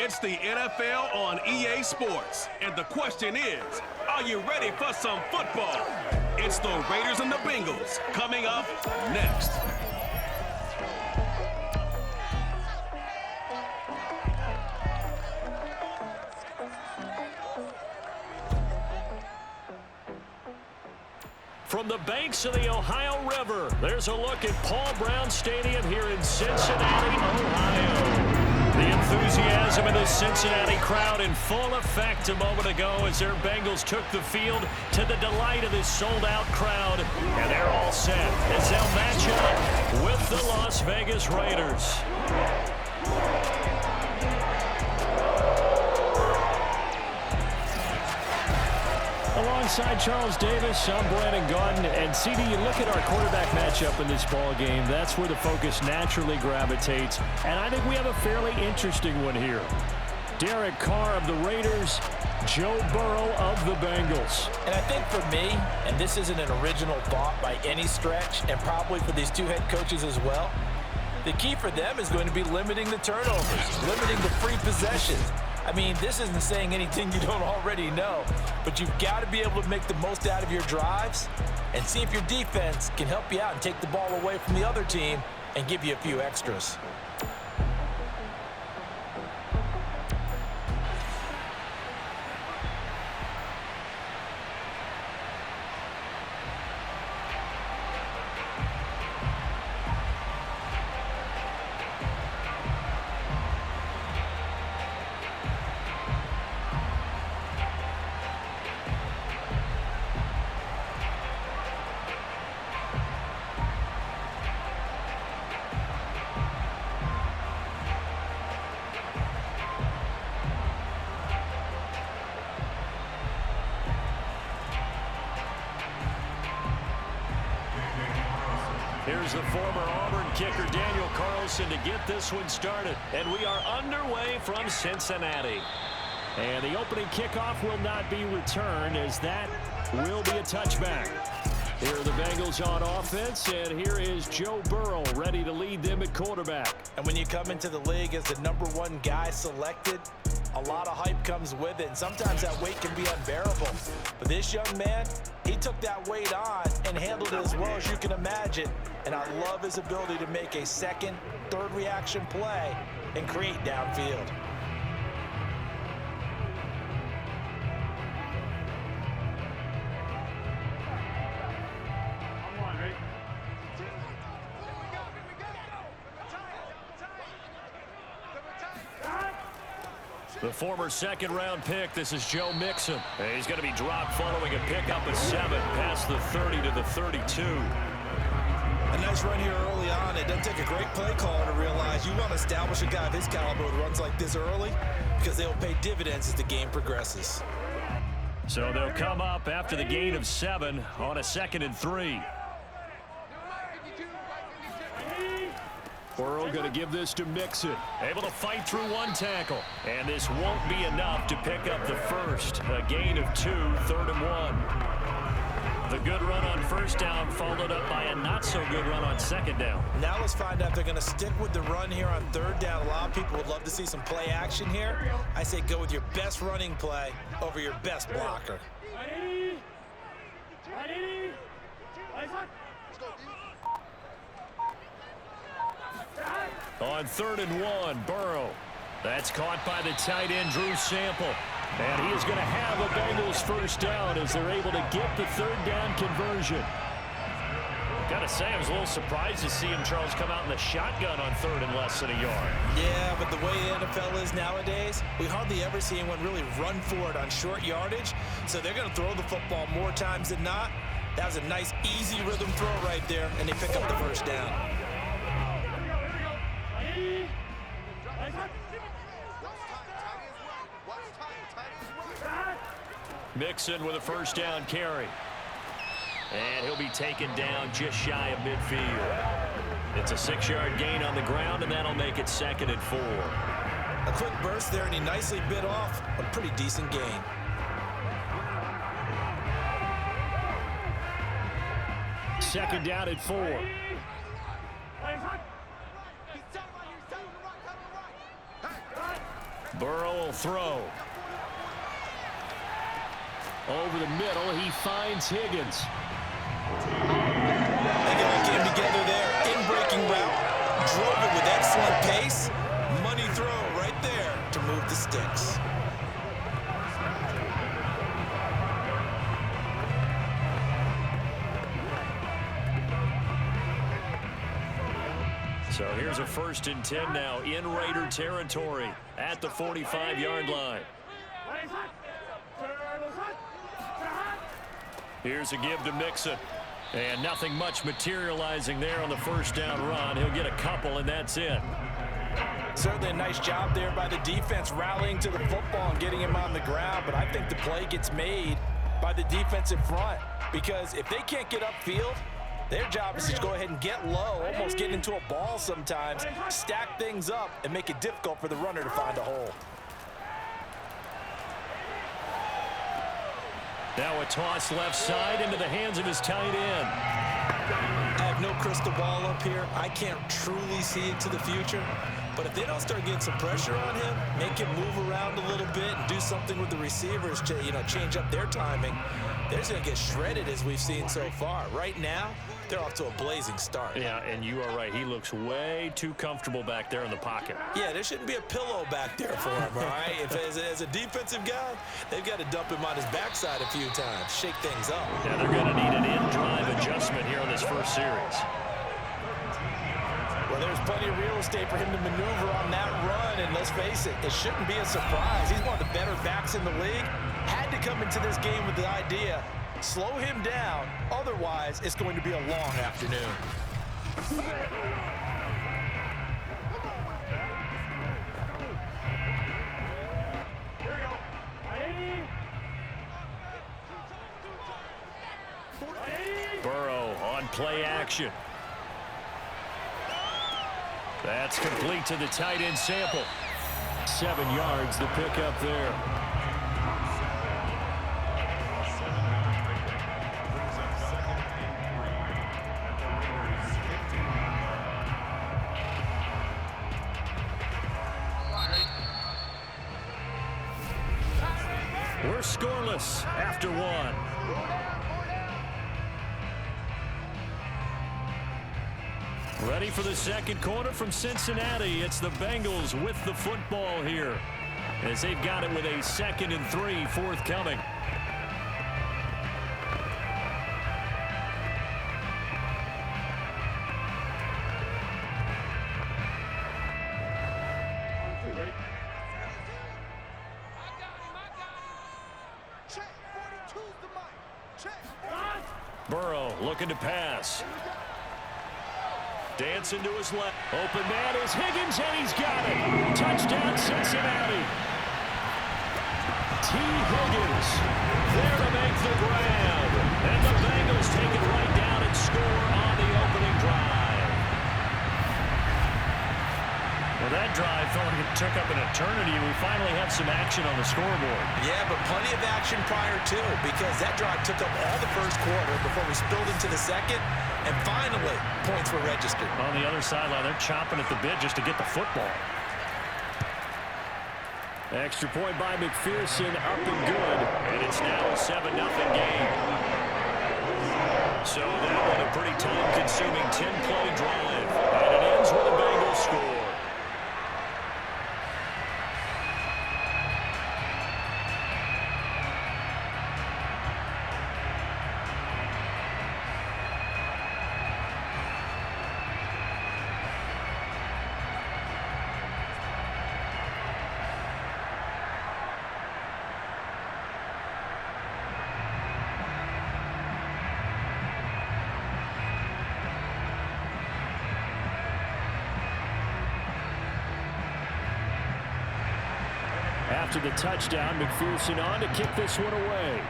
It's the NFL on EA Sports. And the question is, are you ready for some football? It's the Raiders and the Bengals coming up next. From the banks of the Ohio River, there's a look at Paul Brown Stadium here in Cincinnati, Ohio. The enthusiasm in the Cincinnati crowd in full effect a moment ago as their Bengals took the field to the delight of this sold-out crowd. And they're all set as they'll match up with the Las Vegas Raiders. Alongside Charles Davis, I'm Brandon Gaudin. And CD, you look at our quarterback matchup in this ball game, that's where the focus naturally gravitates. And I think we have a fairly interesting one here. Derek Carr of the Raiders, Joe Burrow of the Bengals. And I think for me, and this isn't an original thought by any stretch, and probably for these two head coaches as well, the key for them is going to be limiting the turnovers, limiting the free possessions. I mean, this isn't saying anything you don't already know, but you've got to be able to make the most out of your drives and see if your defense can help you out and take the ball away from the other team and give you a few extras. Here's the former Auburn kicker, Daniel Carlson, to get this one started. And we are underway from Cincinnati. And the opening kickoff will not be returned, as that will be a touchback. Here are the Bengals on offense, and here is Joe Burrow ready to lead them at quarterback. And when you come into the league as the #1 guy selected, a lot of hype comes with it, and sometimes that weight can be unbearable. But this young man, he took that weight on and handled it as well as you can imagine. And I love his ability to make a second, third reaction play and create downfield. The former second-round pick, this is Joe Mixon. And he's going to be dropped following a pickup of 7 past the 30 to the 32. A nice run here early on. It doesn't take a great play caller to realize you want to establish a guy of his caliber with runs like this early because they'll pay dividends as the game progresses. So they'll come up after the gain of 7 on a 2nd and 3. Burrow going to give this to Mixon. Able to fight through 1 tackle. And this won't be enough to pick up the first. A gain of 2, 3rd and 1. The good run on first down followed up by a not-so-good run on second down. Now let's find out if they're going to stick with the run here on 3rd down. A lot of people would love to see some play action here. I say go with your best running play over your best blocker. On 3rd and 1, Burrow. That's caught by the tight end, Drew Sample. And he is going to have a Bengals first down as they're able to get the 3rd down conversion. Got to say, I was a little surprised to see him, Charles, come out in the shotgun on 3rd and less than a yard. Yeah, but the way the NFL is nowadays, we hardly ever see anyone really run for it on short yardage. So they're going to throw the football more times than not. That was a nice, easy rhythm throw right there, and they pick up the first down. Mixon with a first down carry. And he'll be taken down just shy of midfield. It's a 6-yard gain on the ground, and that'll make it 2nd and 4. A quick burst there, and he nicely bit off a pretty decent gain. Second down at 4. Burrow will throw. Over the middle, he finds Higgins. They all came together there. In-breaking route. Drove it with excellent pace. Money throw right there to move the sticks. So here's a 1st and 10 now in Raider territory at the 45-yard line. Here's a give to Mixon. And nothing much materializing there on the 1st down run. He'll get a couple, and that's it. Certainly a nice job there by the defense rallying to the football and getting him on the ground. But I think the play gets made by the defensive front, because if they can't get upfield, their job is to go ahead and get low, almost get into a ball sometimes, stack things up, and make it difficult for the runner to find a hole. Now a toss left side into the hands of his tight end. I have no crystal ball up here. I can't truly see into the future. But if they don't start getting some pressure on him, make him move around a little bit and do something with the receivers, change up their timing, they're just going to get shredded as we've seen so far. Right now, they're off to a blazing start. Yeah, and you are right. He looks way too comfortable back there in the pocket. Yeah, there shouldn't be a pillow back there for him, all right? As a defensive guy, they've got to dump him on his backside a few times, shake things up. Yeah, they're going to need an in-drive adjustment here on this first series. Well, there's plenty of real estate for him to maneuver on that run, and let's face it, it shouldn't be a surprise. He's one of the better backs in the league. Had to come into this game with the idea, slow him down, otherwise it's going to be a long afternoon. Burrow on play action. That's complete to the tight end Sample. 7 yards the pickup there. We're scoreless after 1. Ready for the second quarter from Cincinnati. It's the Bengals with the football here, as they've got it with a 2nd and 3 forthcoming. Burrow looking to pass. Dancing to his left. Open man is Higgins, and he's got it. Touchdown, Cincinnati. T. Higgins there to make the grab. And the Bengals take it right down and score on the opening drive. Well, that drive felt like it took up an eternity. We finally have some action on the scoreboard. Yeah, but plenty of action prior to, because that drive took up all the first quarter before we spilled into the second. And finally, points were registered. On the other sideline, they're chomping at the bit just to get the football. Extra point by McPherson, up and good. And it's now a 7-0 game. So that one a pretty time-consuming 10-play drive. And it ends with a Bengals score. After the touchdown, McPherson on to kick this one away.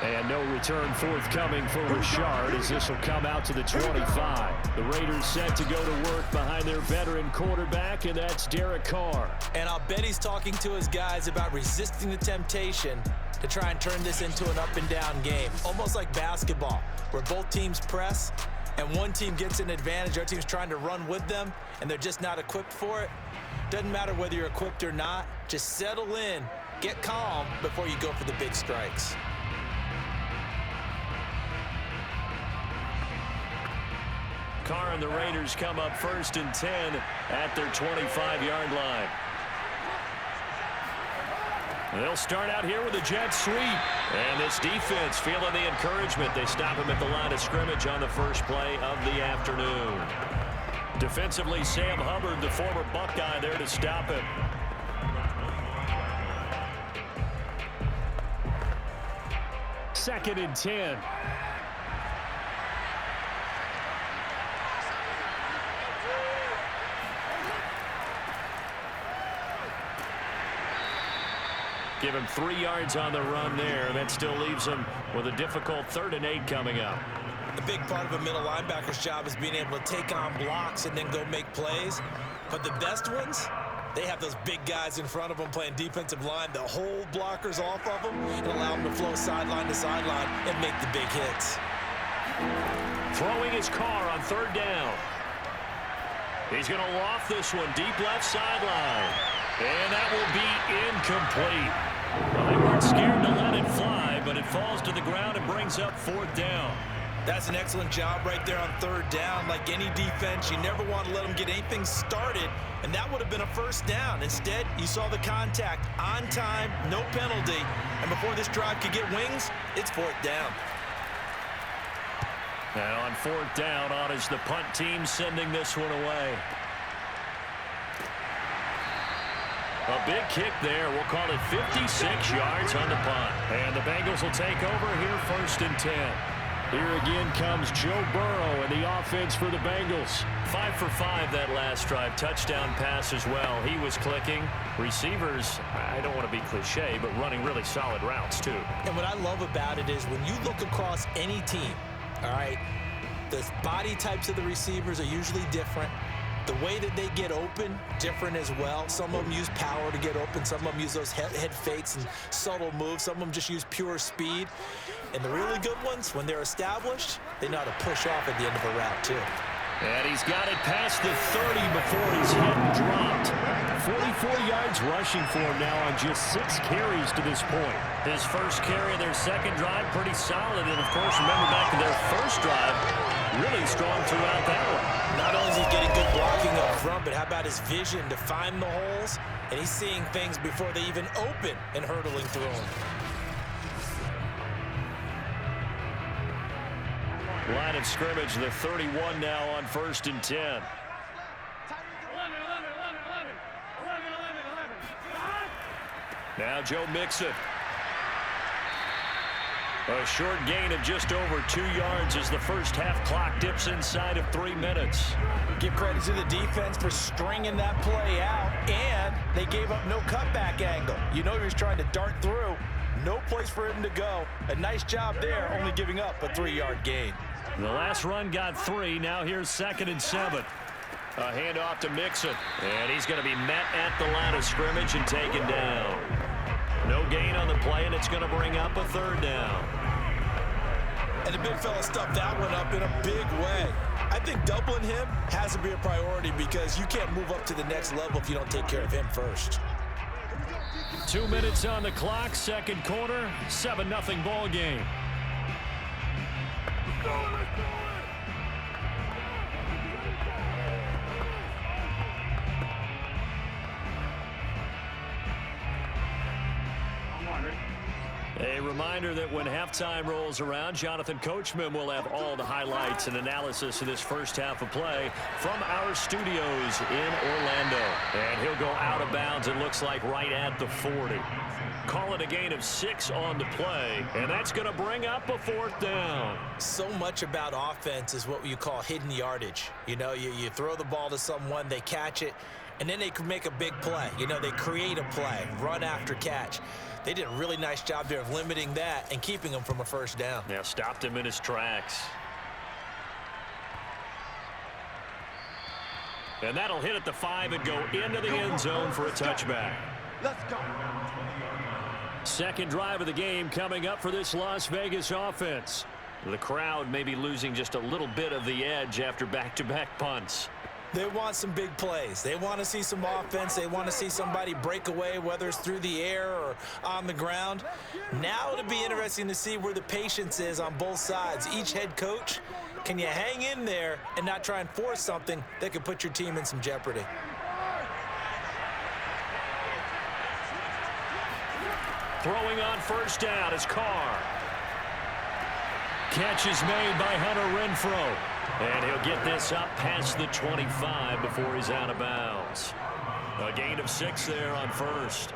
And no return forthcoming for Richard, as this will come out to the 25. The Raiders set to go to work behind their veteran quarterback, and that's Derek Carr. And I'll bet he's talking to his guys about resisting the temptation to try and turn this into an up-and-down game, almost like basketball, where both teams press and one team gets an advantage, our team's trying to run with them, and they're just not equipped for it, doesn't matter whether you're equipped or not, just settle in, get calm before you go for the big strikes. Carr and the Raiders come up 1st and 10 at their 25-yard line. They'll start out here with a jet sweep. And this defense feeling the encouragement. They stop him at the line of scrimmage on the first play of the afternoon. Defensively, Sam Hubbard, the former Buckeye, there to stop him. Second and 10. Give him 3 yards on the run there. That still leaves him with a difficult 3rd and 8 coming up. A big part of a middle linebacker's job is being able to take on blocks and then go make plays. But the best ones, they have those big guys in front of them playing defensive line that hold blockers off of them and allow them to flow sideline to sideline and make the big hits. Throwing his Carr on 3rd down. He's going to loft this one deep left sideline. And that will be incomplete. Well, they weren't scared to let it fly, but it falls to the ground and brings up 4th down. That's an excellent job right there on 3rd down. Like any defense, you never want to let them get anything started, and that would have been a 1st down. Instead, you saw the contact on time, no penalty, and before this drive could get wings, it's 4th down. And on 4th down, on is the punt team sending this one away. A big kick there. We'll call it 56 yards on the punt. And the Bengals will take over here 1st and 10. Here again comes Joe Burrow and the offense for the Bengals. 5 for 5 that last drive. Touchdown pass as well. He was clicking. Receivers, I don't want to be cliche, but running really solid routes too. And what I love about it is when you look across any team, all right, the body types of the receivers are usually different. The way that they get open, different as well. Some of them use power to get open. Some of them use those head fakes and subtle moves. Some of them just use pure speed. And the really good ones, when they're established, they know how to push off at the end of a route, too. And he's got it past the 30 before he's hit and dropped. 44 yards rushing for him now on just 6 carries to this point. His first carry of their second drive, pretty solid. And, of course, remember back to their first drive, really strong throughout that one. Not only is he getting good blocking up front, but how about his vision to find the holes? And he's seeing things before they even open and hurdling through them. Line of scrimmage, the 31 now on 1st and 10. Now Joe Mixon. A short gain of just over 2 yards as the first half clock dips inside of 3 minutes. Give credit to the defense for stringing that play out, and they gave up no cutback angle. You know he was trying to dart through. No place for him to go. A nice job there, only giving up a 3-yard gain. The last run got 3. Now here's 2nd and 7. A handoff to Mixon. And he's going to be met at the line of scrimmage and taken down. No gain on the play, and it's going to bring up a 3rd down. And the big fella stuffed that one up in a big way. I think doubling him has to be a priority because you can't move up to the next level if you don't take care of him first. 2 minutes on the clock, second quarter, 7-0 ball game. A reminder that when halftime rolls around, Jonathan Coachman will have all the highlights and analysis of this first half of play from our studios in Orlando. And he'll go out of bounds, it looks like, right at the 40. Call it a gain of 6 on the play, and that's going to bring up a 4th down. So much about offense is what you call hidden yardage. You know, you throw the ball to someone, they catch it, and then they can make a big play. You know, they create a play, run after catch. They did a really nice job there of limiting that and keeping him from a 1st down. Yeah, stopped him in his tracks. And that'll hit at the 5 and go into the end zone for a touchback. Let's go. Second drive of the game coming up for this Las Vegas offense. The crowd may be losing just a little bit of the edge after back-to-back punts. They want some big plays. They want to see some offense. They want to see somebody break away, whether it's through the air or on the ground. Now it'll be interesting to see where the patience is on both sides. Each head coach, can you hang in there and not try and force something that could put your team in some jeopardy? Throwing on first down is Carr. Catch is made by Hunter Renfrow. And he'll get this up past the 25 before he's out of bounds. A gain of 6 there on first.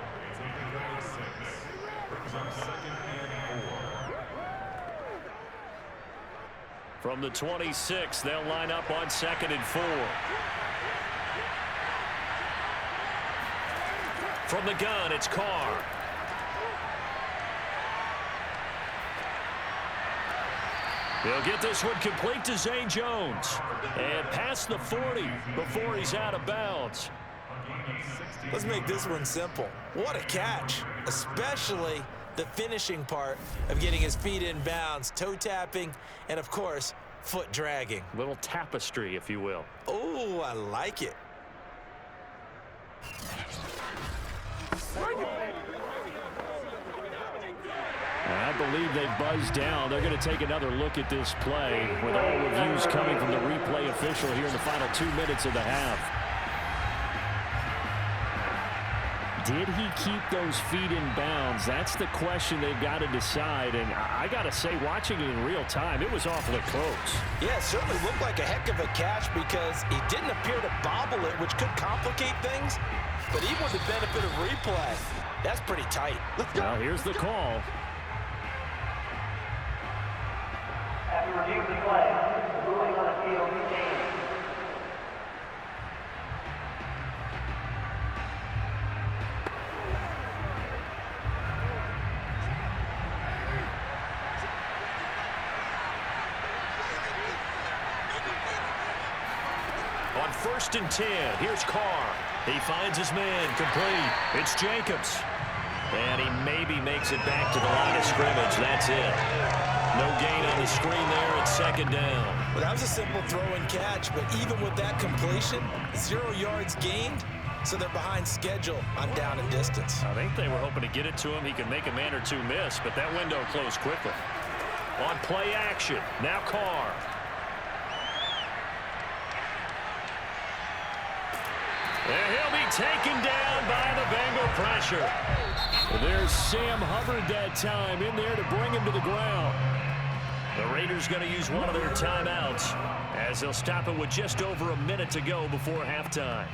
From the 26, they'll line up on 2nd and 4. From the gun, it's Carr. He'll get this one complete to Zay Jones. And past the 40 before he's out of bounds. Let's make this one simple. What a catch, especially the finishing part of getting his feet in bounds, toe tapping, and of course, foot dragging. Little tapestry, if you will. Oh, I like it. I believe they buzzed down. They're going to take another look at this play with all reviews coming from the replay official here in the final 2 minutes of the half. Did he keep those feet in bounds? That's the question they've got to decide. And I got to say, watching it in real time, it was awfully close. Yeah, it certainly looked like a heck of a catch because he didn't appear to bobble it, which could complicate things. But even with the benefit of replay, that's pretty tight. Let's go. Well, here's the call. After reviewing the play, ruling on the field retained. On 1st and 10, here's Carr. He finds his man complete. It's Jacobs. And he maybe makes it back to the line of scrimmage. That's it. No gain on the screen there at 2nd down. Well, that was a simple throw and catch, but even with that completion, 0 yards gained, so they're behind schedule on down and distance. I think they were hoping to get it to him. He could make a man or two miss, but that window closed quickly. On play action, now Carr. And he'll be taken down by the Bengal pressure. There's Sam Hubbard that time in there to bring him to the ground. The Raiders going to use one of their timeouts as they'll stop it with just over a minute to go before halftime.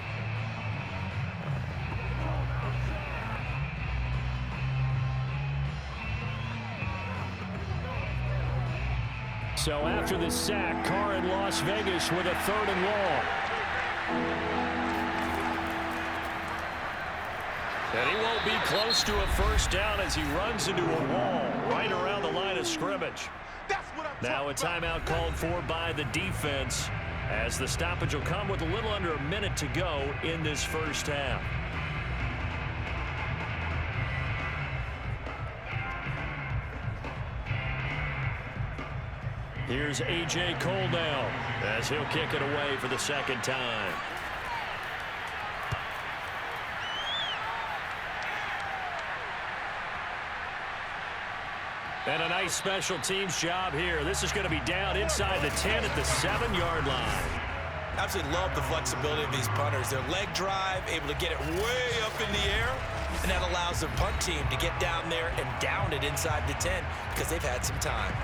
So after the sack, Carr in Las Vegas with a 3rd and long. And he won't be close to a first down as he runs into a wall right around the line of scrimmage. Now a timeout called for by the defense as the stoppage will come with a little under a minute to go in this first half. Here's A.J. Cole now as he'll kick it away for the 2nd time. And a nice special teams job here. This is going to be down inside the 10 at the 7-yard line. Absolutely love the flexibility of these punters. Their leg drive, able to get it way up in the air, and that allows their punt team to get down there and down it inside the 10 because they've had some time.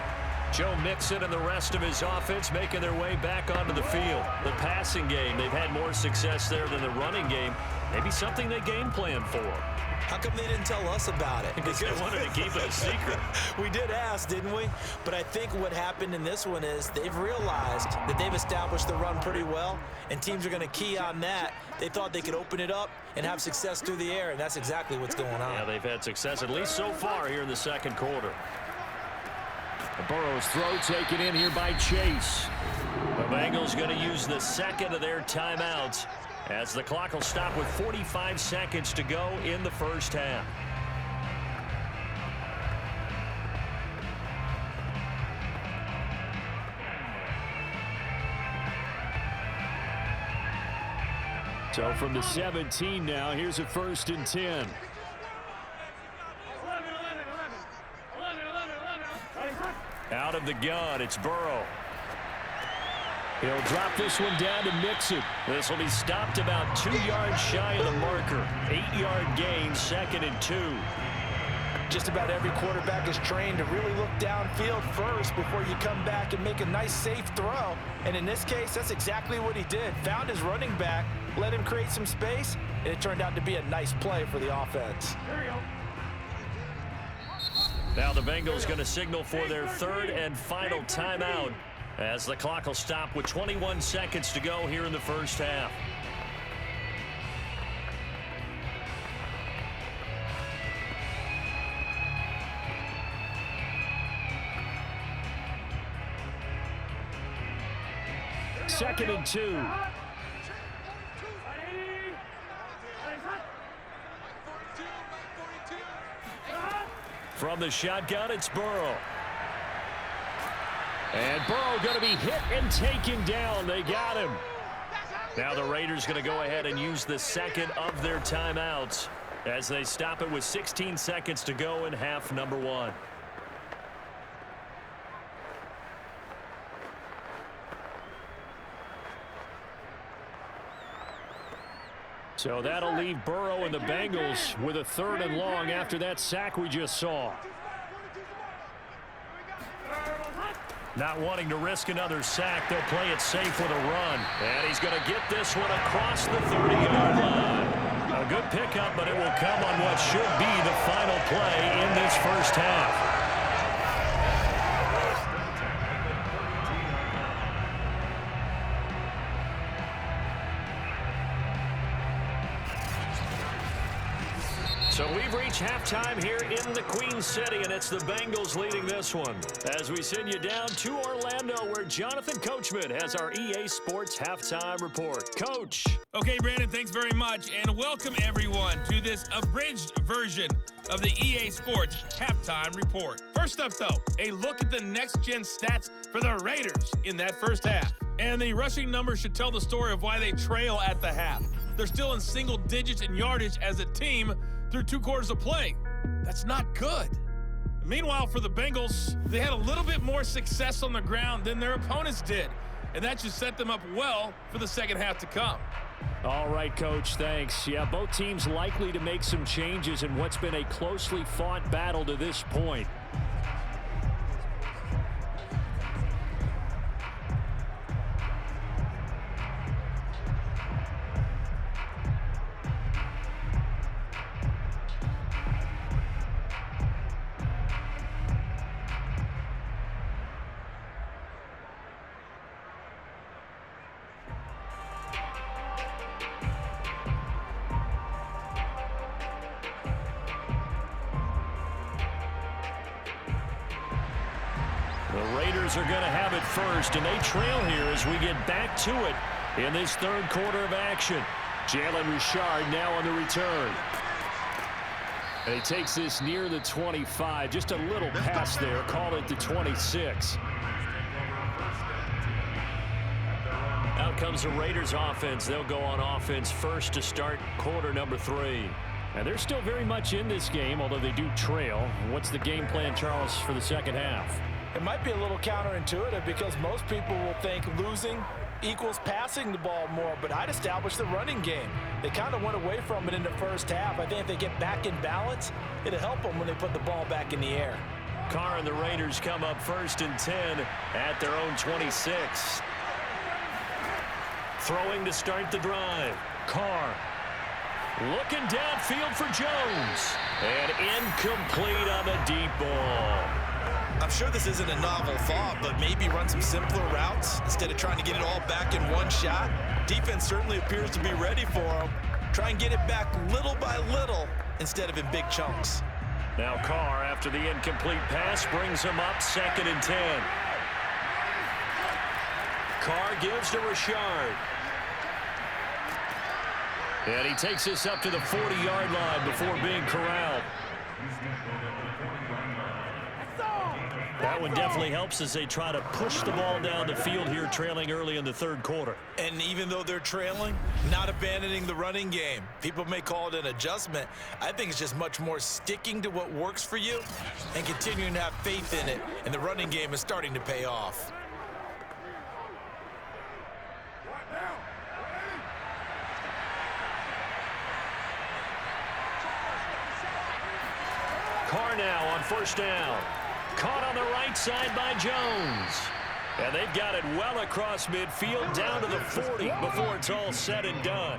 Joe Mixon and the rest of his offense making their way back onto the field. The passing game, they've had more success there than the running game. Maybe something they game plan for. How come they didn't tell us about it? Because they wanted to keep it a secret. We did ask, didn't we? But I think what happened in this one is they've realized that they've established the run pretty well, and teams are going to key on that. They thought they could open it up and have success through the air, and that's exactly what's going on. Yeah, they've had success, at least so far, here in the 2nd quarter. The Burrow's throw taken in here by Chase. The Bengals going to use the 2nd of their timeouts as the clock will stop with 45 seconds to go in the first half. So from the 17 now, here's a 1st and 10. Out of the gun, it's Burrow. He'll drop this one down to Mixon. This will be stopped about 2 yards shy of the marker. 8-yard gain, 2nd and 2. Just about every quarterback is trained to really look downfield first before you come back and make a nice, safe throw. And in this case, that's exactly what he did. Found his running back, let him create some space, and it turned out to be a nice play for the offense. Now the Bengals going to signal for their 3rd and final timeout as the clock will stop with 21 seconds to go here in the first half. Second and 2. From the shotgun, it's Burrow. And Burrow going to be hit and taken down. They got him. Now the Raiders going to go ahead and use the 2nd of their timeouts as they stop it with 16 seconds to go in half number 1. So that'll leave Burrow and the Bengals with a 3rd and long after that sack we just saw. Not wanting to risk another sack, they'll play it safe with a run. And he's going to get this one across the 30-yard line. A good pickup, but it will come on what should be the final play in this first half. So we've reached halftime here in the Queen City, and it's the Bengals leading this one. As we send you down to Orlando, where Jonathan Coachman has our EA Sports Halftime Report. Coach. Okay, Brandon, thanks very much, and welcome everyone to this abridged version of the EA Sports Halftime Report. First up, though, a look at the next-gen stats for the Raiders in that first half. And the rushing numbers should tell the story of why they trail at the half. They're still in single digits in yardage as a team through 2 quarters of play. That's not good. Meanwhile, for the Bengals, they had a little bit more success on the ground than their opponents did, and that should set them up well for the second half to come. All right, Coach, thanks. Yeah, both teams likely to make some changes in what's been a closely fought battle to this point. The Raiders are going to have it first, and they trail here as we get back to it in this 3rd quarter of action. Jalen Richard now on the return. And he takes this near the 25, just a little pass there, call it the 26. Out comes the Raiders offense. They'll go on offense first to start quarter number 3. And they're still very much in this game, although they do trail. What's the game plan, Charles, for the second half? It might be a little counterintuitive because most people will think losing equals passing the ball more, but I'd establish the running game. They kind of went away from it in the first half. I think if they get back in balance, it'll help them when they put the ball back in the air. Carr and the Raiders come up 1st and 10 at their own 26. Throwing to start the drive. Carr looking downfield for Jones. And incomplete on the deep ball. I'm sure this isn't a novel thought, but maybe run some simpler routes instead of trying to get it all back in one shot. Defense certainly appears to be ready for them. Try and get it back little by little instead of in big chunks. Now Carr, after the incomplete pass, brings him up 2nd and 10. Carr gives to Richard. And he takes this up to the 40-yard line before being corralled. That one definitely helps as they try to push the ball down the field here, trailing early in the third quarter. And even though they're trailing, not abandoning the running game. People may call it an adjustment. I think it's just much more sticking to what works for you and continuing to have faith in it. And the running game is starting to pay off. Carr now on first down. Caught on the right side by Jones. And they've got it well across midfield down to the 40 before it's all said and done.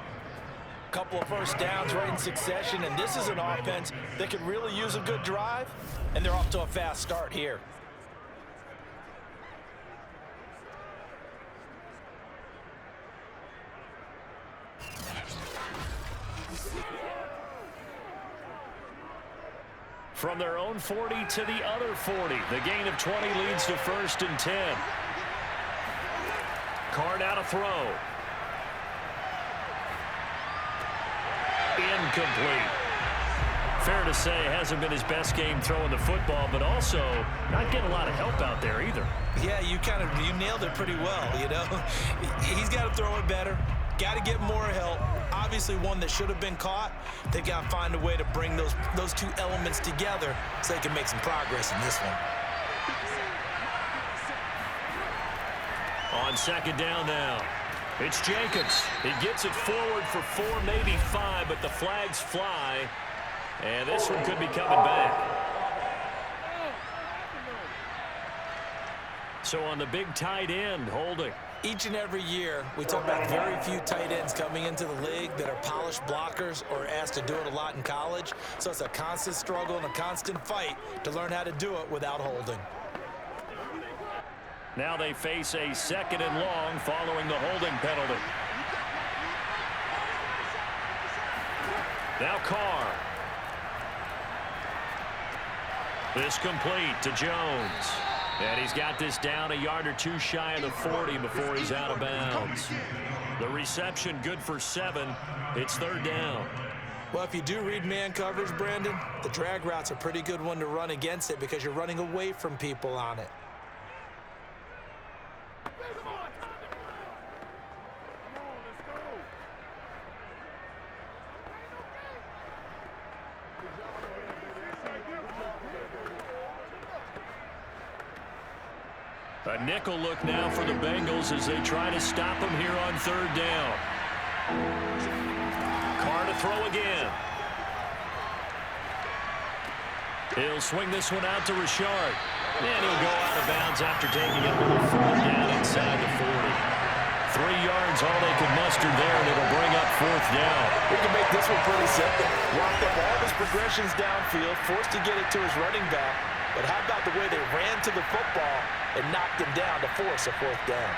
Couple of first downs right in succession, and this is an offense that could really use a good drive, and they're off to a fast start here. From their own 40 to the other 40. The gain of 20 leads to 1st and 10. Carr now to throw. Incomplete. Fair to say, hasn't been his best game throwing the football, but also not getting a lot of help out there either. Yeah, you nailed it pretty well, you know. He's got to throw it better. Got to get more help. Obviously one that should have been caught. They got to find a way to bring those two elements together so they can make some progress in this one. On second down now. It's Jacobs. He gets it forward for 4, maybe 5, but the flags fly. And this one could be coming back. So on the big tight end, holding. Each and every year, we talk about very few tight ends coming into the league that are polished blockers or asked to do it a lot in college. So it's a constant struggle and a constant fight to learn how to do it without holding. Now they face a 2nd and long following the holding penalty. Now Carr. This complete to Jones. And he's got this down a yard or 2 shy of the 40 before he's out of bounds. The reception good for 7. It's 3rd down. Well, if you do read man coverage, Brandon, the drag route's a pretty good one to run against it because you're running away from people on it. A nickel look now for the Bengals as they try to stop him here on 3rd down. Carr to throw again. He'll swing this one out to Richard. And he'll go out of bounds after taking a little 4th down inside the 40. 3 yards, all they could muster there, and it'll bring up 4th down. We can make this one pretty simple. Locked up all his progressions downfield, forced to get it to his running back. But how about the way they ran to the football and knocked him down to force a 4th down?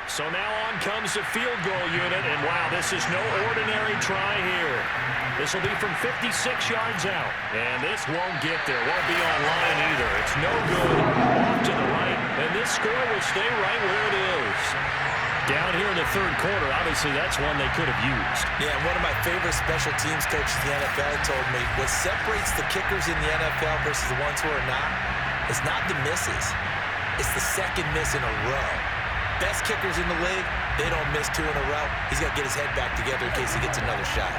So now on comes the field goal unit, and wow, this is no ordinary try here. This will be from 56 yards out, and this won't get there. Won't be on line either. It's no good. Off to the right, and this score will stay right where it is. Down here in the 3rd quarter, obviously that's one they could have used. Yeah, one of my favorite special teams coaches in the NFL told me what separates the kickers in the NFL versus the ones who are not is not the misses. It's the 2nd miss in a row. Best kickers in the league, they don't miss 2 in a row. He's got to get his head back together in case he gets another shot.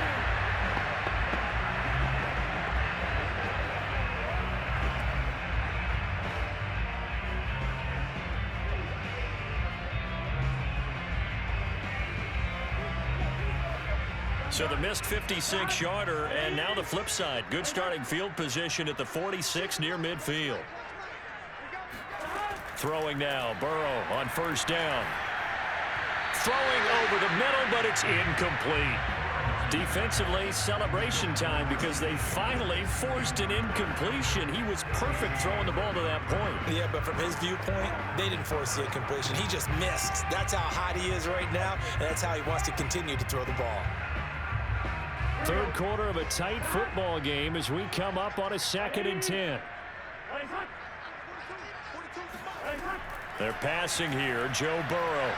So the missed 56-yarder, and now the flip side. Good starting field position at the 46 near midfield. Throwing now, Burrow on 1st down. Throwing over the middle, but it's incomplete. Defensively, celebration time because they finally forced an incompletion. He was perfect throwing the ball to that point. Yeah, but from his viewpoint, they didn't force the incompletion. He just missed. That's how hot he is right now, and that's how he wants to continue to throw the ball. 3rd quarter of a tight football game as we come up on a 2nd and 10. They're passing here, Joe Burrow.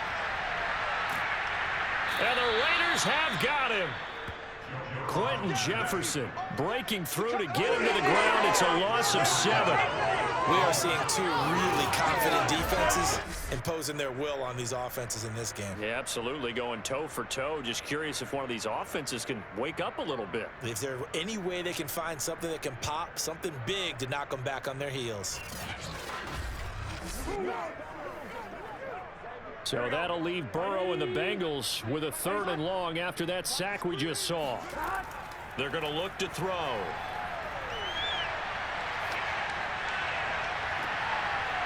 And the Raiders have got him. Quentin Jefferson breaking through to get him to the ground. It's a loss of 7. We are seeing two really confident defenses imposing their will on these offenses in this game. Yeah, absolutely, going toe for toe. Just curious if one of these offenses can wake up a little bit. If there's any way they can find something that can pop, something big to knock them back on their heels. So that'll leave Burrow and the Bengals with a 3rd and long after that sack we just saw. They're going to look to throw.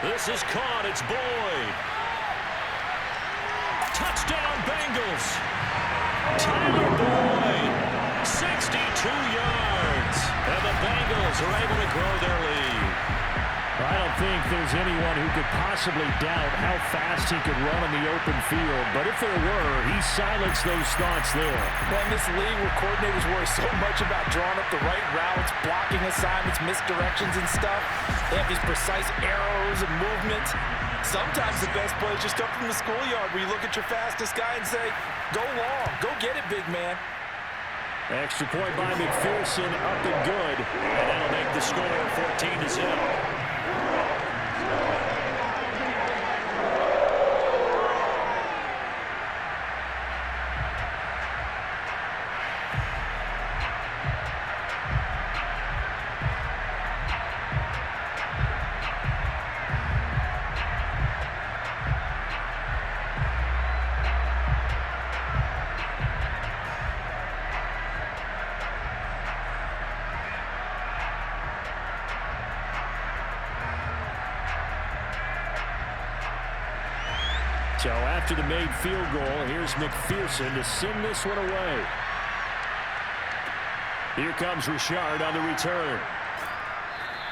This is caught. It's Boyd. Touchdown, Bengals. Tyler Boyd, 62 yards. And the Bengals are able to grow their lead. I don't think there's anyone who could possibly doubt how fast he could run in the open field. But if there were, he silenced those thoughts there. Well, in this league where coordinators worry so much about drawing up the right routes, blocking assignments, misdirections and stuff, they have these precise arrows and movements. Sometimes the best play is just up from the schoolyard where you look at your fastest guy and say, go long, go get it, big man. Extra point by McPherson, up and good. And that'll make the score 14-0. So after the made field goal, here's McPherson to send this one away. Here comes Richard on the return.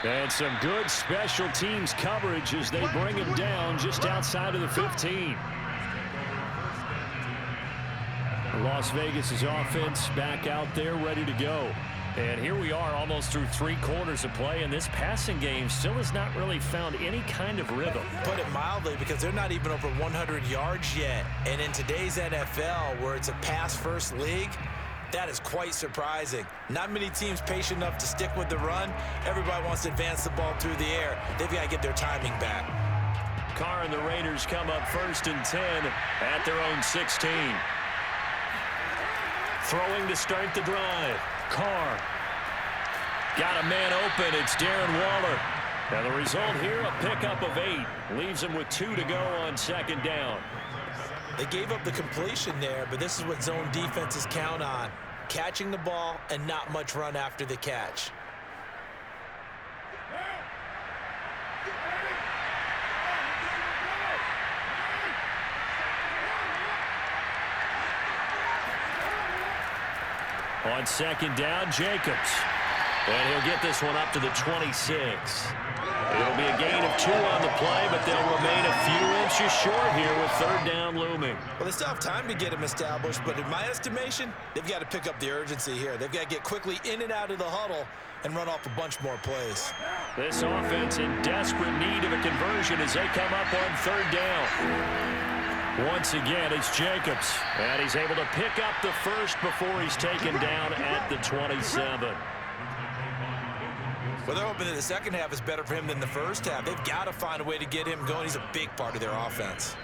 And some good special teams coverage as they bring him down just outside of the 15. Las Vegas' offense back out there ready to go. And here we are almost through 3 quarters of play, and this passing game still has not really found any kind of rhythm. Put it mildly, because they're not even over 100 yards yet. And in today's NFL, where it's a pass-first league, that is quite surprising. Not many teams patient enough to stick with the run. Everybody wants to advance the ball through the air. They've got to get their timing back. Carr and the Raiders come up 1st and 10 at their own 16. Throwing to start the drive. Carr. Got a man open. It's Darren Waller. And the result here, a pickup of 8. Leaves him with 2 to go on 2nd down. They gave up the completion there, but this is what zone defenses count on. Catching the ball and not much run after the catch. On 2nd down, Jacobs. And he'll get this one up to the 26. It'll be a gain of 2 on the play, but they'll remain a few inches short here with 3rd down looming. Well, they still have time to get him established, but in my estimation, they've got to pick up the urgency here. They've got to get quickly in and out of the huddle and run off a bunch more plays. This offense in desperate need of a conversion as they come up on 3rd down. Once again, it's Jacobs, and he's able to pick up the first before he's taken down at the 27. Well, they're hoping that the second half is better for him than the first half. They've got to find a way to get him going. He's a big part of their offense.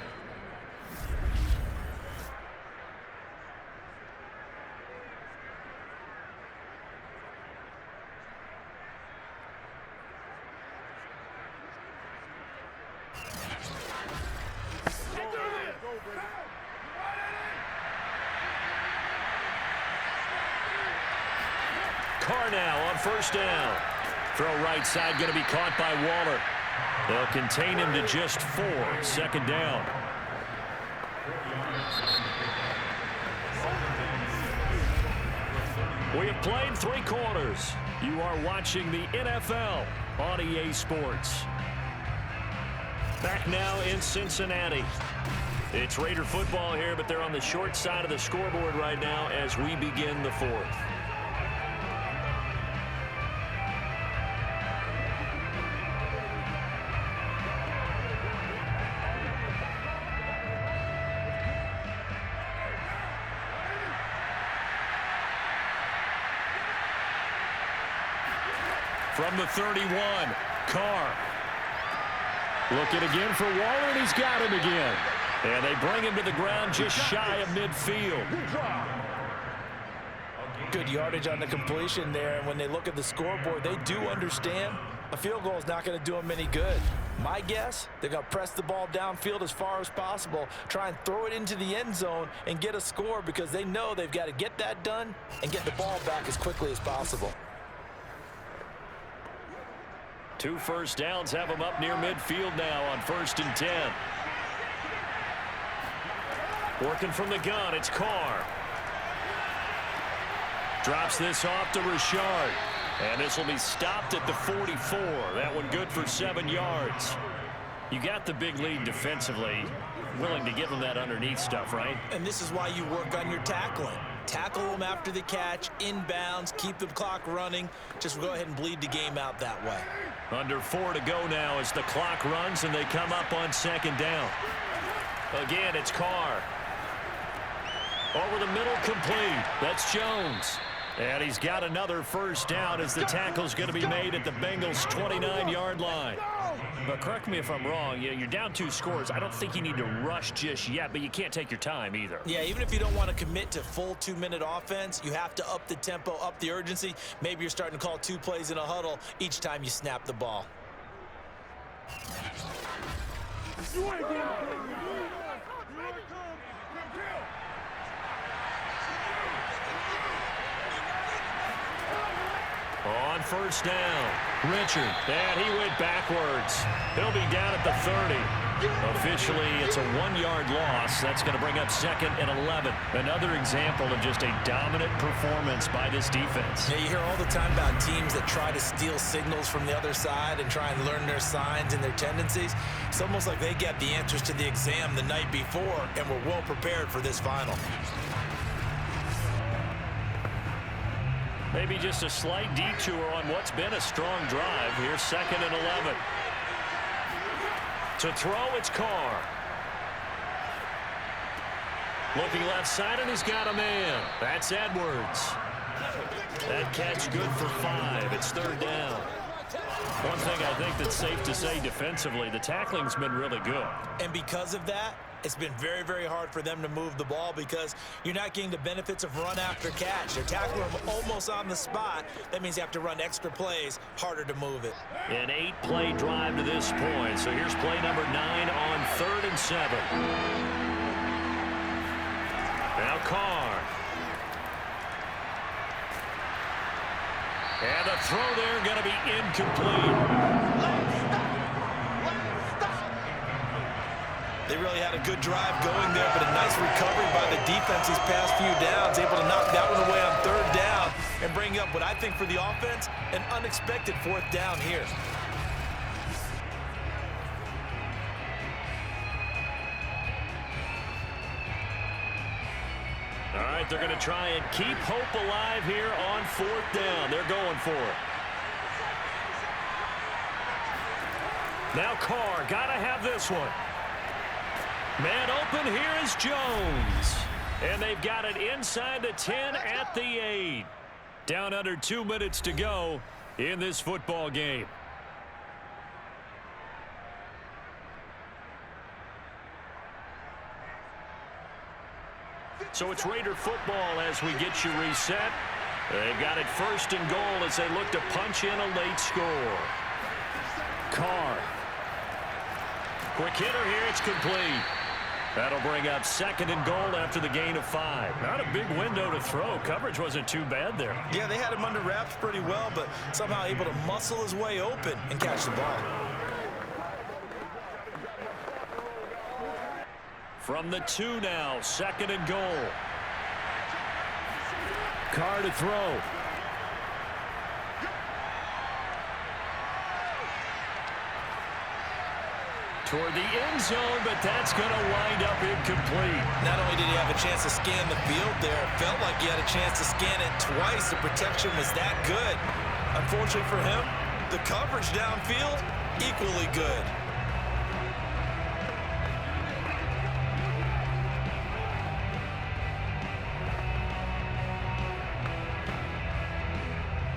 Carr now on 1st down. Throw right side going to be caught by Waller. They'll contain him to just 4. 2nd down. We have played 3 quarters. You are watching the NFL on EA Sports. Back now in Cincinnati. It's Raider football here, but they're on the short side of the scoreboard right now as we begin the 4th. From the 31, Carr. Looking again for Waller, and he's got him again. And they bring him to the ground just shy of midfield. Good yardage on the completion there, and when they look at the scoreboard, they do understand a field goal is not going to do them any good. My guess, they're going to press the ball downfield as far as possible, try and throw it into the end zone and get a score because they know they've got to get that done and get the ball back as quickly as possible. 2 first downs have them up near midfield now on 1st and 10. Working from the gun, it's Carr. Drops this off to Richard. And this will be stopped at the 44. That one good for 7 yards. You got the big lead defensively. Willing to give them that underneath stuff, right? And this is why you work on your tackling. Tackle them after the catch, inbounds, keep the clock running. Just go ahead and bleed the game out that way. Under 4 to go now as the clock runs and they come up on 2nd down. Again, it's Carr. Over the middle, complete. That's Jones. And he's got another first down as the tackle's going to be made at the Bengals' 29-yard line. But correct me if I'm wrong, you're down 2 scores. I don't think you need to rush just yet, but you can't take your time either. Yeah, even if you don't want to commit to full 2-minute offense, you have to up the tempo, up the urgency. Maybe you're starting to call 2 plays in a huddle each time you snap the ball. On 1st down, Richard, and he went backwards. He'll be down at the 30. Officially, it's a 1-yard loss. That's going to bring up 2nd and 11. Another example of just a dominant performance by this defense. Yeah, you hear all the time about teams that try to steal signals from the other side and try and learn their signs and their tendencies. It's almost like they get the answers to the exam the night before and were well prepared for this final. Maybe just a slight detour on what's been a strong drive. Here's 2nd and 11. To throw, it's Carr. Looking left side, and he's got a man. That's Edwards. That catch good for 5. It's 3rd down. One thing I think that's safe to say defensively, the tackling's been really good. And because of that, it's been very, very hard for them to move the ball because you're not getting the benefits of run after catch. They're tackling them almost on the spot. That means you have to run extra plays, harder to move it. An 8-play drive to this point. So here's play number 9 on 3rd and 7. Now Carr. And the throw there going to be incomplete. They really had a good drive going there, but a nice recovery by the defense these past few downs, able to knock that one away on 3rd down and bring up what I think for the offense, an unexpected 4th down here. All right, they're going to try and keep hope alive here on 4th down. They're going for it. Now Carr, got to have this one. Man open, here is Jones. And they've got it inside the 10 at the 8. Down under 2 minutes to go in this football game. So it's Raider football as we get you reset. They've got it 1st and goal as they look to punch in a late score. Carr. Quick hitter here, it's complete. That'll bring up 2nd and goal after the gain of 5. Not a big window to throw. Coverage wasn't too bad there. Yeah, they had him under wraps pretty well, but somehow able to muscle his way open and catch the ball. From the 2 now, 2nd and goal. Carr to throw. Toward the end zone, but that's going to wind up incomplete. Not only did he have a chance to scan the field there, it felt like he had a chance to scan it twice. The protection was that good. Unfortunately for him, the coverage downfield, equally good.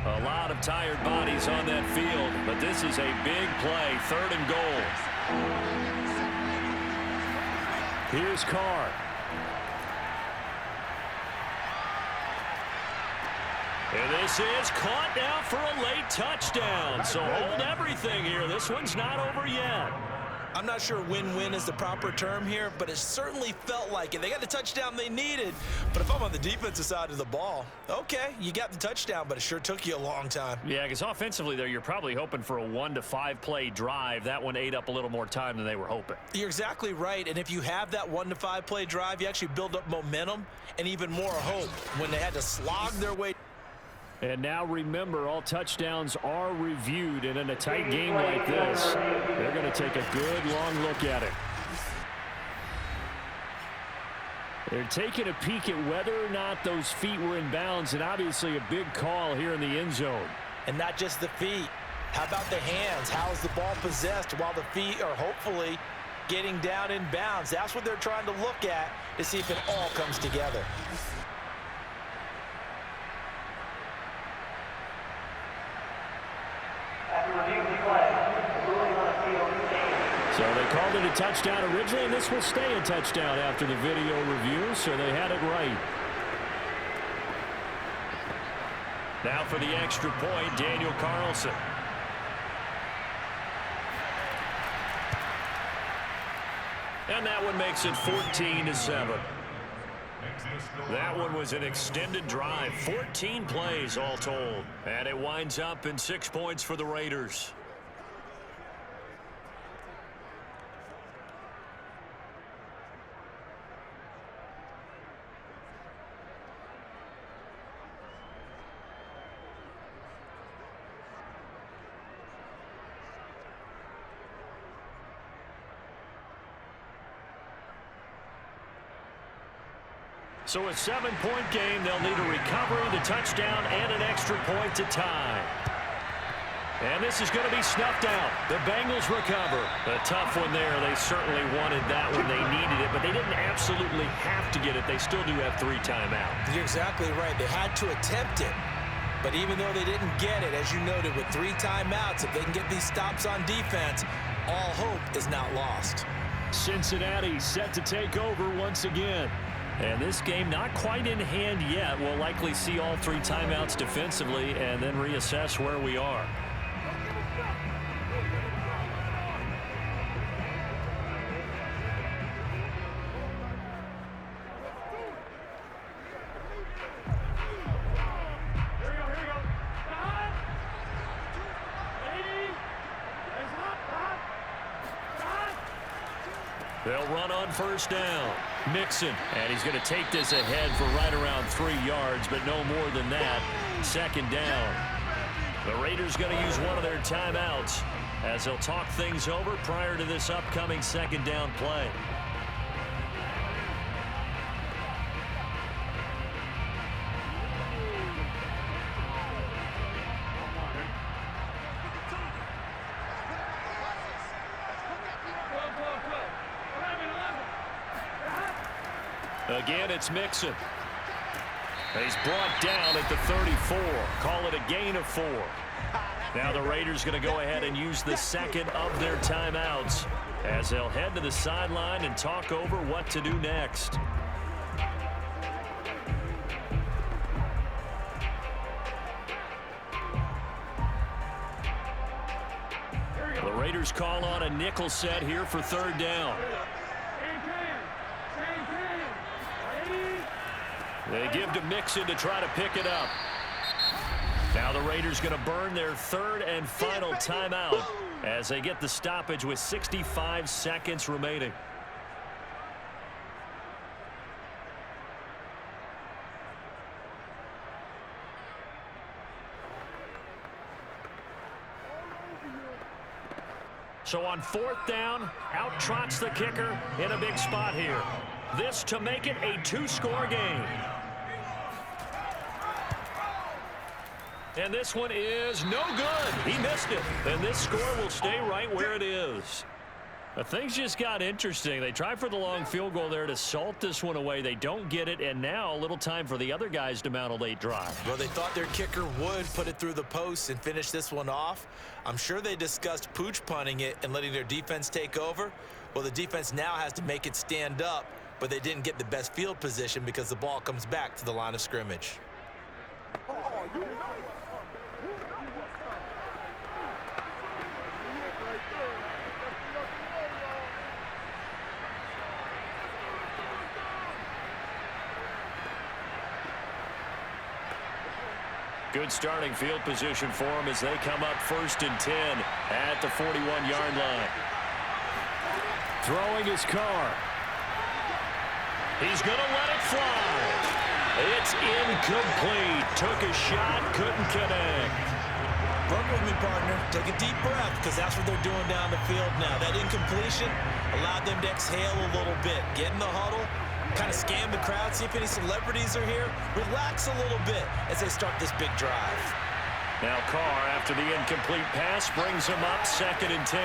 A lot of tired bodies on that field, but this is a big play, 3rd and goal. Here's Carr. And this is caught now for a late touchdown. So hold everything here. This one's not over yet. I'm not sure win-win is the proper term here, but it certainly felt like it. They got the touchdown they needed, but if I'm on the defensive side of the ball, okay, you got the touchdown, but it sure took you a long time. Yeah, because offensively there, you're probably hoping for a 1 to 5 play drive. That one ate up a little more time than they were hoping. You're exactly right, and if you have that 1 to 5 play drive, you actually build up momentum and even more hope when they had to slog their way. And now remember, all touchdowns are reviewed, and in a tight game like this, they're going to take a good long look at it. They're taking a peek at whether or not those feet were in bounds, and obviously a big call here in the end zone. And not just the feet. How about the hands? How is the ball possessed while the feet are hopefully getting down in bounds? That's what they're trying to look at to see if it all comes together. So they called it a touchdown originally, and this will stay a touchdown after the video review, so they had it right. Now for the extra point, Daniel Carlson. And that one makes it 14-7. That one was an extended drive, 14 plays all told. And it winds up in 6 points for the Raiders. So a 7-point game, they'll need a recovery, the touchdown, and an extra point to tie. And this is going to be snuffed out. The Bengals recover. A tough one there. They certainly wanted that when they needed it, but they didn't absolutely have to get it. They still do have 3 timeouts. You're exactly right. They had to attempt it. But even though they didn't get it, as you noted, with 3 timeouts, if they can get these stops on defense, all hope is not lost. Cincinnati set to take over once again. And this game not quite in hand yet. We'll likely see all 3 timeouts defensively and then reassess where we are. They'll run on first down. Mixon, and he's going to take this ahead for right around 3 yards, but no more than that. 2nd down. The Raiders going to use one of their timeouts as they'll talk things over prior to this upcoming 2nd down play. Again, it's Mixon. He's brought down at the 34. Call it a gain of 4. Now the Raiders going to go ahead and use the 2nd of their timeouts as they'll head to the sideline and talk over what to do next. The Raiders call on a nickel set here for 3rd down. They give to Mixon to try to pick it up. Now the Raiders going to burn their 3rd and final timeout as they get the stoppage with 65 seconds remaining. So on 4th down, out trots the kicker in a big spot here. This to make it a 2-score game. And this one is no good. He missed it. And this score will stay right where it is. But things just got interesting. They try for the long field goal there to salt this one away. They don't get it, and now a little time for the other guys to mount a late drive. Well, they thought their kicker would put it through the post and finish this one off. I'm sure they discussed pooch punting it and letting their defense take over. Well, the defense now has to make it stand up, but they didn't get the best field position because the ball comes back to the line of scrimmage. Good starting field position for them as they come up 1st and 10 at the 41-yard line. Throwing his car. He's going to let it fly. It's incomplete. Took a shot, couldn't connect. Work with me, partner. Take a deep breath, because that's what they're doing down the field now. That incompletion allowed them to exhale a little bit. Get in the huddle, kind of scan the crowd, see if any celebrities are here. Relax a little bit as they start this big drive. Now Carr, after the incomplete pass, brings him up 2nd and 10.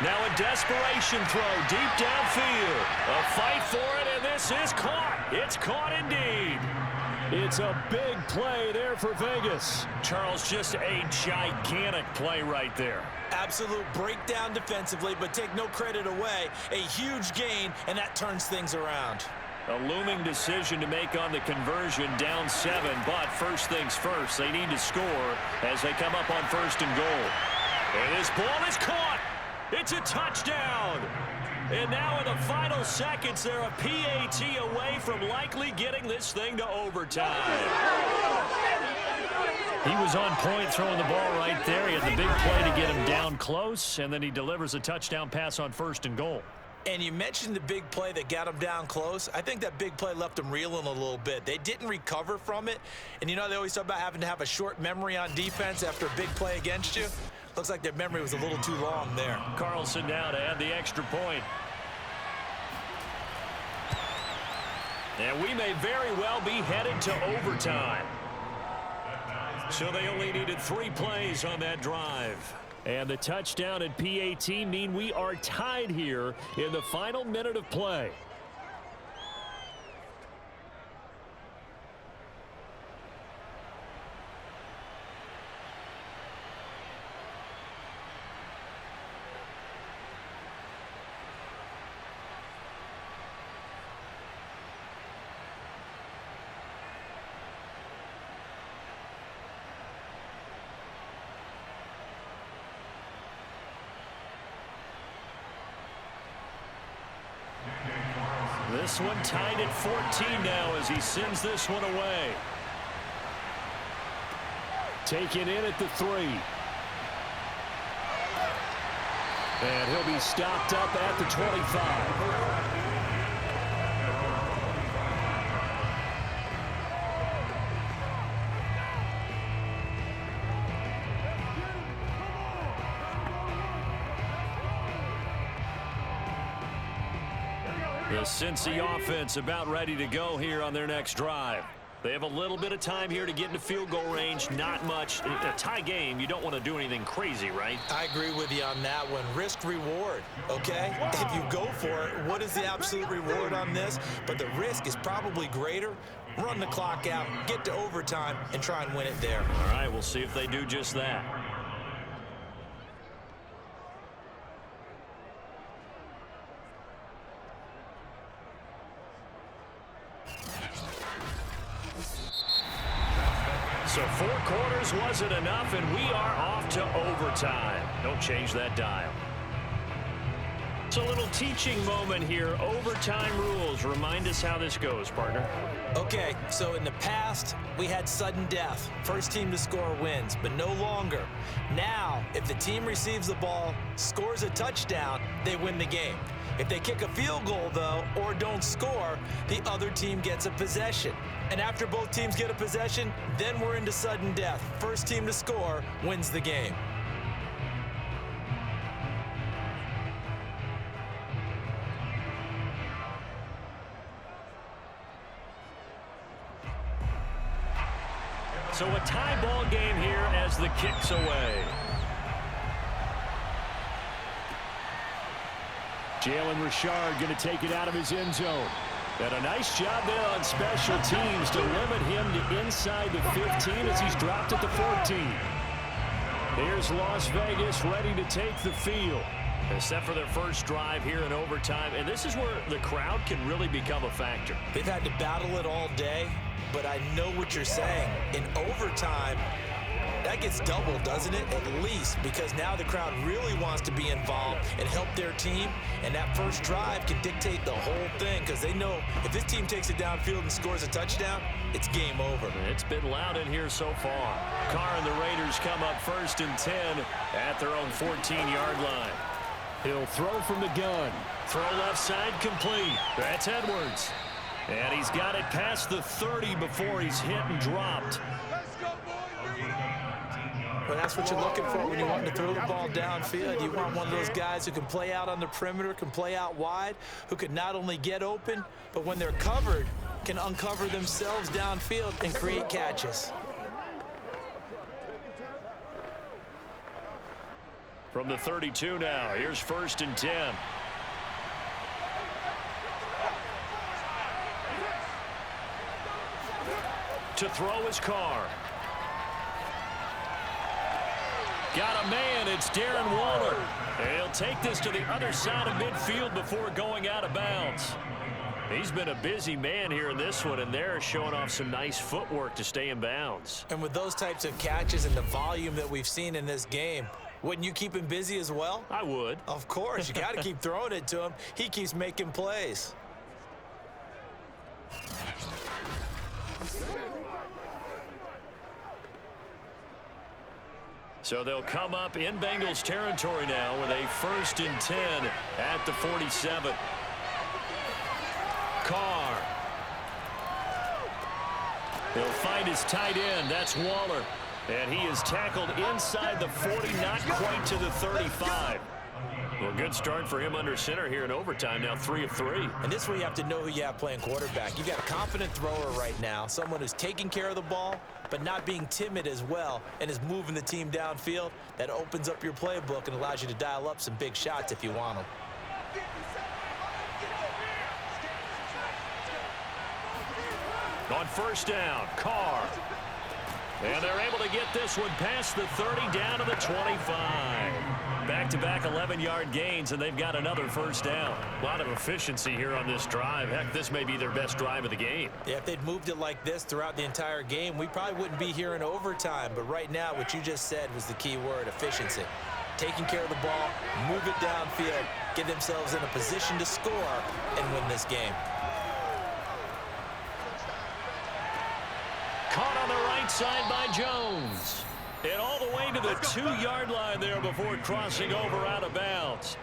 Now a desperation throw deep downfield. A fight for it, and this is caught. It's caught indeed. It's a big play there for Vegas. Charles, just a gigantic play right there. Absolute breakdown defensively, but take no credit away. A huge gain, and that turns things around. A looming decision to make on the conversion, down 7, but first things first, they need to score as they come up on 1st and goal. And this ball is caught. It's a touchdown. And now in the final seconds, they're a PAT away from likely getting this thing to overtime. He was on point throwing the ball right there. He had the big play to get him down close, and then he delivers a touchdown pass on 1st and goal. And you mentioned the big play that got him down close. I think that big play left them reeling a little bit. They didn't recover from it. And you know they always talk about having to have a short memory on defense after a big play against you. Looks like their memory was a little too long there. Carlson now to add the extra point. And we may very well be headed to overtime. So they only needed 3 plays on that drive. And the touchdown and PAT mean we are tied here in the final minute of play. This one tied at 14 now as he sends this one away. Taken in at the 3. And he'll be stopped up at the 25. The Cincy offense about ready to go here on their next drive. They have a little bit of time here to get into field goal range, not much. In a tie game, you don't want to do anything crazy, right? I agree with you on that one. Risk reward, okay? If you go for it, what is the absolute reward on this? But the risk is probably greater. Run the clock out, get to overtime, and try and win it there. All right, we'll see if they do just that. So 4 quarters wasn't enough, and we are off to overtime. Don't change that dial. It's a little teaching moment here. Overtime rules. Remind us how this goes, partner. Okay, so in the past, we had sudden death. First team to score wins, but no longer. Now, if the team receives the ball, scores a touchdown, they win the game. If they kick a field goal, though, or don't score, the other team gets a possession. And after both teams get a possession, then we're into sudden death. First team to score wins the game. So a tie ball game here as the kick's away. Jalen Richard going to take it out of his end zone. And a nice job there on special teams to limit him to inside the 15 as he's dropped at the 14. Here's Las Vegas ready to take the field. Except for their first drive here in overtime. And this is where the crowd can really become a factor. They've had to battle it all day, but I know what you're saying. In overtime, that gets doubled, doesn't it? At least, because now the crowd really wants to be involved and help their team. And that first drive can dictate the whole thing because they know if this team takes it downfield and scores a touchdown, it's game over. It's been loud in here so far. Carr and the Raiders come up 1st and 10 at their own 14-yard line. He'll throw from the gun. Throw left side complete. That's Edwards. And he's got it past the 30 before he's hit and dropped. Well, that's what you're looking for when you want to throw the ball downfield. You want one of those guys who can play out on the perimeter, can play out wide, who can not only get open, but when they're covered, can uncover themselves downfield and create catches. From the 32 now, here's 1st and 10. To throw his Carr. Got a man, it's Darren Waller. He'll take this to the other side of midfield before going out of bounds. He's been a busy man here in this one, and they're showing off some nice footwork to stay in bounds. And with those types of catches and the volume that we've seen in this game, wouldn't you keep him busy as well? I would. Of course. You got to keep throwing it to him. He keeps making plays. So they'll come up in Bengals territory now with a 1st and 10 at the 47. Carr. He'll find his tight end. That's Waller. And he is tackled inside the 40, not quite to the 35. Well, good start for him under center here in overtime. Now 3 of 3. And this is where you have to know who you have playing quarterback. You've got a confident thrower right now, someone who's taking care of the ball, but not being timid as well, and is moving the team downfield. That opens up your playbook and allows you to dial up some big shots if you want them. On 1st down, Carr. And they're able to get this one past the 30 down to the 25. Back-to-back 11-yard gains, and they've got another 1st down. A lot of efficiency here on this drive. Heck, this may be their best drive of the game. Yeah, if they'd moved it like this throughout the entire game, we probably wouldn't be here in overtime. But right now, what you just said was the key word, efficiency. Taking care of the ball, move it downfield, get themselves in a position to score, and win this game. Caught on the right side by Jones. And all the way to the 2-yard line there before crossing over out of bounds.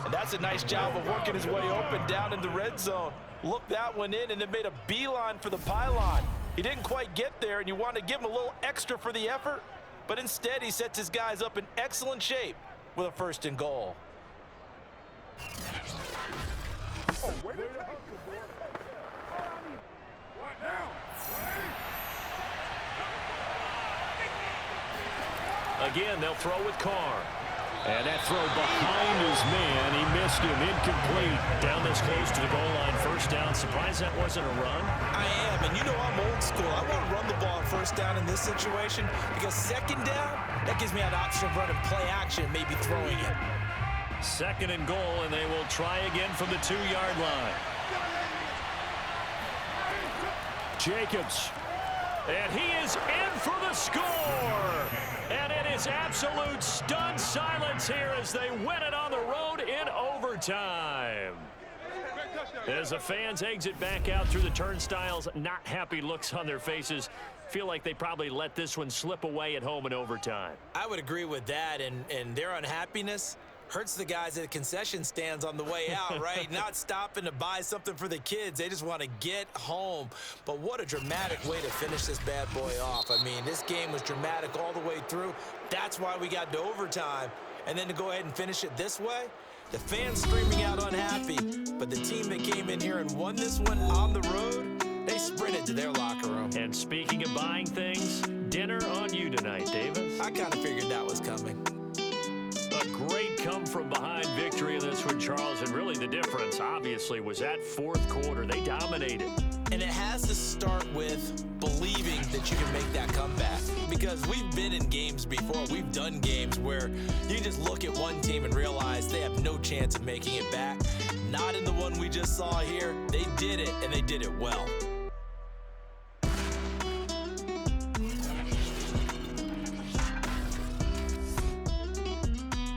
And that's a nice job of working his way open down in the red zone. Looked that one in and then made a beeline for the pylon. He didn't quite get there, and you want to give him a little extra for the effort. But instead, he sets his guys up in excellent shape with a 1st and goal. Again, they'll throw with Carr. And that throw behind his man. He missed him. Incomplete. Down this close to the goal line. 1st down. Surprised that wasn't a run? I am. And you know I'm old school. I want to run the ball on 1st down in this situation because 2nd down, that gives me an option of running play action, maybe throwing it. 2nd and goal, and they will try again from the 2-yard line. Jacobs. And he is in for the score. And it is absolute stunned silence here as they win it on the road in overtime. As the fans exit back out through the turnstiles, not happy looks on their faces. Feel like they probably let this one slip away at home in overtime. I would agree with that, and their unhappiness hurts the guys at the concession stands on the way out, right? Not stopping to buy something for the kids. They just want to get home. But what a dramatic way to finish this bad boy off. I mean, this game was dramatic all the way through. That's why we got to overtime. And then to go ahead and finish it this way, the fans screaming out unhappy. But the team that came in here and won this one on the road, they sprinted to their locker room. And speaking of buying things, dinner on you tonight, Davis. I kind of figured that was coming. A great come-from-behind victory in this one, Charles, and really the difference, obviously, was that fourth quarter. They dominated. And it has to start with believing that you can make that comeback. Because we've been in games before. We've done games where you just look at one team and realize they have no chance of making it back. Not in the one we just saw here. They did it, and they did it well.